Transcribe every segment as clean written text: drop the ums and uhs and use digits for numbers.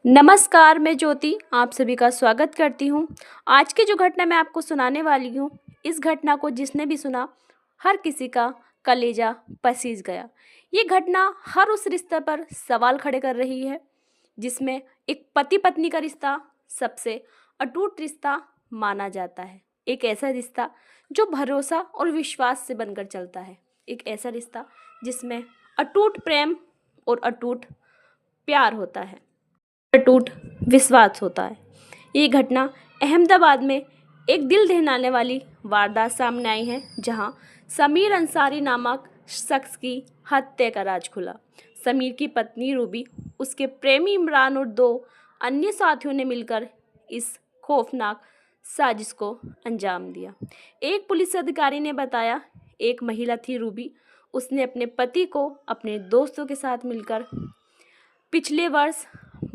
नमस्कार, मैं ज्योति आप सभी का स्वागत करती हूँ। आज की जो घटना मैं आपको सुनाने वाली हूँ, इस घटना को जिसने भी सुना, हर किसी का कलेजा पसीज गया। ये घटना हर उस रिश्ते पर सवाल खड़े कर रही है, जिसमें एक पति पत्नी का रिश्ता सबसे अटूट रिश्ता माना जाता है। एक ऐसा रिश्ता जो भरोसा और विश्वास से बनकर चलता है। एक ऐसा रिश्ता जिसमें अटूट प्रेम और अटूट प्यार होता है, अटूट विश्वास होता है। ये घटना अहमदाबाद में एक दिल दहलाने वाली वारदात सामने आई है, जहां समीर अंसारी नामक शख्स की हत्या का राज खुला। समीर की पत्नी रूबी, उसके प्रेमी इमरान और दो अन्य साथियों ने मिलकर इस खौफनाक साजिश को अंजाम दिया। एक पुलिस अधिकारी ने बताया, एक महिला थी रूबी, उसने अपने पति को अपने दोस्तों के साथ मिलकर पिछले वर्ष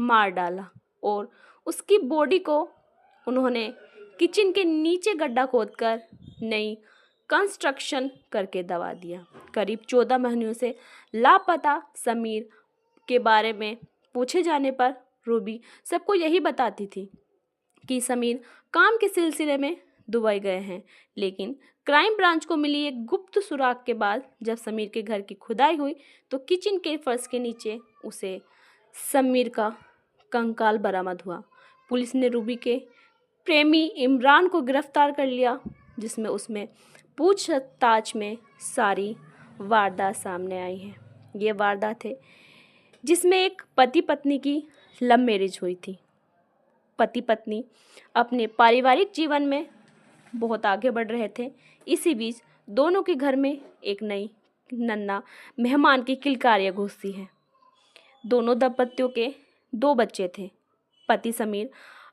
मार डाला और उसकी बॉडी को उन्होंने किचन के नीचे गड्ढा खोदकर नई कंस्ट्रक्शन करके दबा दिया। करीब 14 महीनों से लापता समीर के बारे में पूछे जाने पर रूबी सबको यही बताती थी कि समीर काम के सिलसिले में दुबई गए हैं। लेकिन क्राइम ब्रांच को मिली एक गुप्त सुराग के बाद जब समीर के घर की खुदाई हुई तो किचन के फर्श के नीचे उसे समीर का कंकाल बरामद हुआ। पुलिस ने रूबी के प्रेमी इमरान को गिरफ्तार कर लिया, जिसमें उसमें पूछताछ में सारी वारदात सामने आई है। ये वारदात है जिसमें एक पति पत्नी की लव मैरिज हुई थी। पति पत्नी अपने पारिवारिक जीवन में बहुत आगे बढ़ रहे थे। इसी बीच दोनों के घर में एक नई नन्हा मेहमान की किलकारियाँ गूंजती है। दोनों दंपतियों के 2 बच्चे थे। पति समीर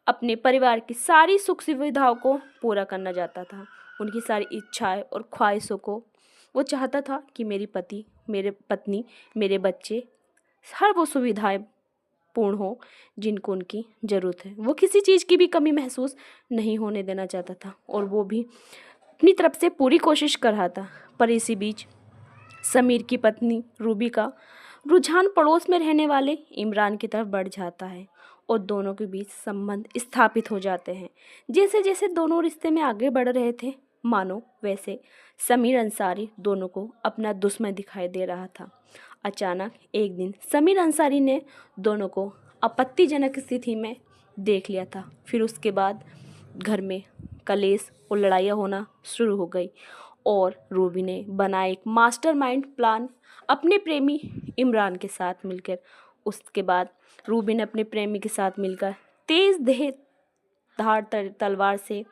अपने परिवार की सारी सुख सुविधाओं को पूरा करना चाहता था, उनकी सारी इच्छाएं और ख्वाहिशों को वो चाहता था कि मेरी पत्नी, मेरे बच्चे, हर वो सुविधाएं पूर्ण हो जिनको उनकी ज़रूरत है। वो किसी चीज़ की भी कमी महसूस नहीं होने देना चाहता था और वो भी अपनी तरफ से पूरी कोशिश कर रहा था। पर इसी बीच समीर की पत्नी रूबी का रुझान पड़ोस में रहने वाले इमरान की तरफ बढ़ जाता है और दोनों के बीच संबंध स्थापित हो जाते हैं। जैसे जैसे दोनों रिश्ते में आगे बढ़ रहे थे, मानो वैसे समीर अंसारी दोनों को अपना दुश्मन दिखाई दे रहा था। अचानक एक दिन समीर अंसारी ने दोनों को आपत्तिजनक स्थिति में देख लिया था। फिर उसके बाद घर में कलेश और लड़ाइयाँ होना शुरू हो गई और रूबी ने बनाया एक मास्टरमाइंड प्लान अपने प्रेमी इमरान के साथ मिलकर। उसके बाद रूबी ने अपने प्रेमी के साथ मिलकर तेज धार तलवार से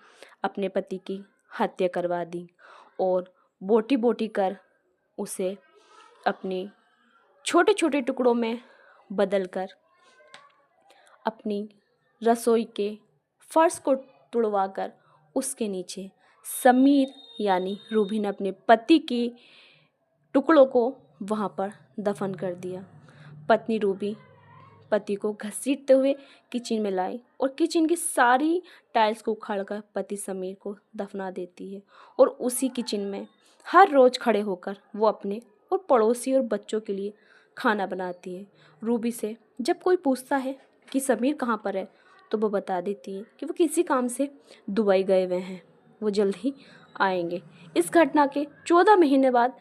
अपने पति की हत्या करवा दी और बोटी बोटी कर उसे अपने छोटे छोटे टुकड़ों में बदलकर अपनी रसोई के फर्श को तुड़वाकर उसके नीचे समीर यानी रूबी ने अपने पति की टुकड़ों को वहाँ पर दफन कर दिया। पत्नी रूबी पति को घसीटते हुए किचन में लाई और किचन की सारी टाइल्स को उखाड़कर पति समीर को दफना देती है और उसी किचन में हर रोज़ खड़े होकर वो अपने और पड़ोसी और बच्चों के लिए खाना बनाती है। रूबी से जब कोई पूछता है कि समीर कहाँ पर है तो वो बता देती है कि वो किसी काम से दुबई गए हुए हैं, वो जल्द ही आएंगे। इस घटना के 14 महीने बाद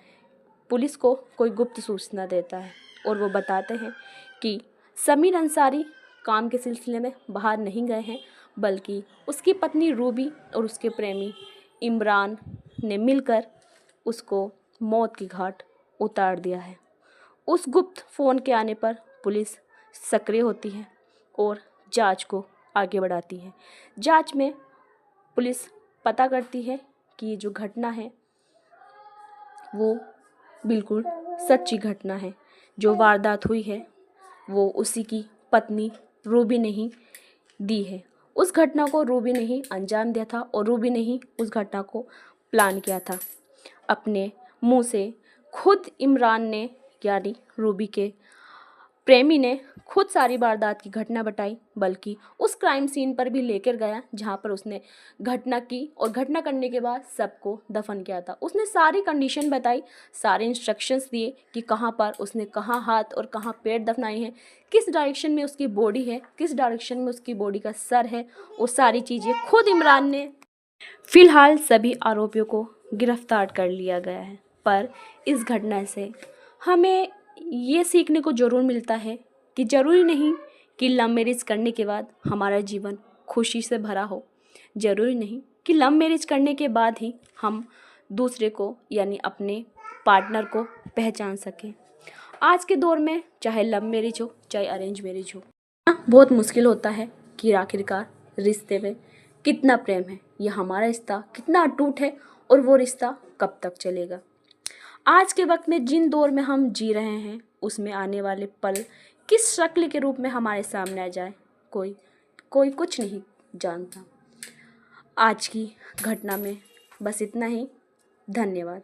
पुलिस को कोई गुप्त सूचना देता है और वो बताते हैं कि समीर अंसारी काम के सिलसिले में बाहर नहीं गए हैं, बल्कि उसकी पत्नी रूबी और उसके प्रेमी इमरान ने मिलकर उसको मौत की घाट उतार दिया है। उस गुप्त फ़ोन के आने पर पुलिस सक्रिय होती है और जांच को आगे बढ़ाती है। जांच में पुलिस पता करती है कि ये जो घटना है वो बिल्कुल सच्ची घटना है। जो वारदात हुई है वो उसी की पत्नी रूबी ने ही दी है। उस घटना को रूबी ने ही अंजाम दिया था और रूबी ने ही उस घटना को प्लान किया था। अपने मुंह से खुद इमरान ने यानी रूबी के प्रेमी ने खुद सारी वारदात की घटना बताई, बल्कि उस क्राइम सीन पर भी लेकर गया जहाँ पर उसने घटना की और घटना करने के बाद सबको दफन किया था। उसने सारी कंडीशन बताई, सारे इंस्ट्रक्शंस दिए कि कहाँ पर उसने कहाँ हाथ और कहाँ पैर दफनाए हैं, किस डायरेक्शन में उसकी बॉडी है, किस डायरेक्शन में उसकी बॉडी का सर है। वो सारी चीज़ें खुद इमरान ने। फिलहाल सभी आरोपियों को गिरफ्तार कर लिया गया है। पर इस घटना से हमें ये सीखने को ज़रूर मिलता है कि ज़रूरी नहीं कि लव मैरिज करने के बाद हमारा जीवन खुशी से भरा हो। ज़रूरी नहीं कि लव मैरिज करने के बाद ही हम दूसरे को यानी अपने पार्टनर को पहचान सकें। आज के दौर में चाहे लव मैरिज हो चाहे अरेंज मैरिज हो, बहुत मुश्किल होता है कि आखिरकार रिश्ते में कितना प्रेम है, यह हमारा रिश्ता कितना अटूट है और वो रिश्ता कब तक चलेगा। आज के वक्त में जिन दौर में हम जी रहे हैं उसमें आने वाले पल किस शक्ल के रूप में हमारे सामने आ जाए, कोई कुछ नहीं जानता। आज की घटना में बस इतना ही। धन्यवाद।